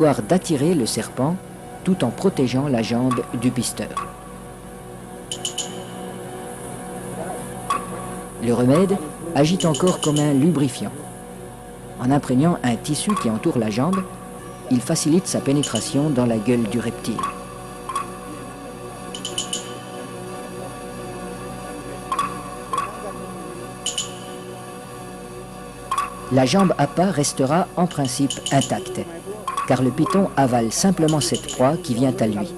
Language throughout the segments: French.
pouvoir d'attirer le serpent tout en protégeant la jambe du pisteur. Le remède agit encore comme un lubrifiant. En imprégnant un tissu qui entoure la jambe, il facilite sa pénétration dans la gueule du reptile. La jambe appât restera en principe intacte, car le python avale simplement cette proie qui vient à lui.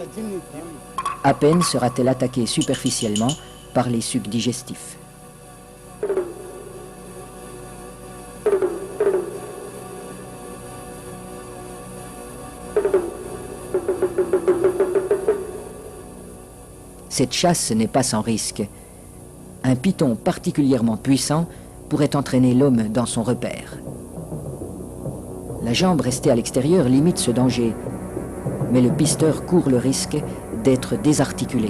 À peine sera-t-elle attaquée superficiellement par les sucs digestifs. Cette chasse n'est pas sans risque. Un python particulièrement puissant pourrait entraîner l'homme dans son repère. La jambe restée à l'extérieur limite ce danger, mais le pisteur court le risque d'être désarticulé.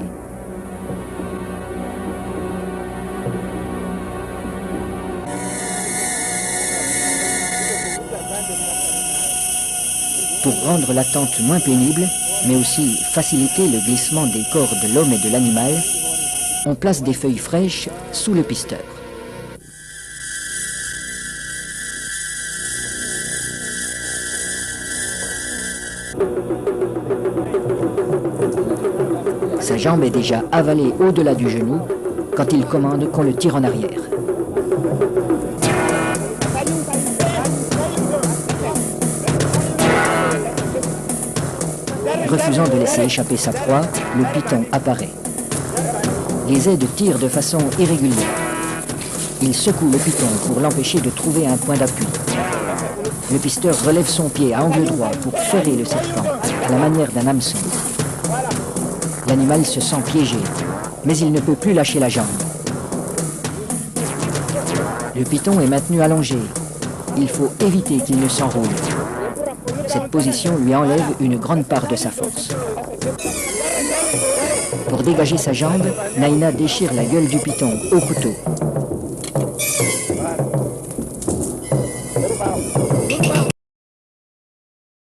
Pour rendre l'attente moins pénible, mais aussi faciliter le glissement des corps de l'homme et de l'animal, on place des feuilles fraîches sous le pisteur. Sa jambe est déjà avalée au-delà du genou quand il commande qu'on le tire en arrière. Refusant de laisser échapper sa proie, le python apparaît. Les aides tirent de façon irrégulière. Il secoue le python pour l'empêcher de trouver un point d'appui. Le pisteur relève son pied à angle droit pour ferrer le serpent, à la manière d'un hameçon. L'animal se sent piégé, mais il ne peut plus lâcher la jambe. Le python est maintenu allongé. Il faut éviter qu'il ne s'enroule. Cette position lui enlève une grande part de sa force. Pour dégager sa jambe, Naina déchire la gueule du python au couteau.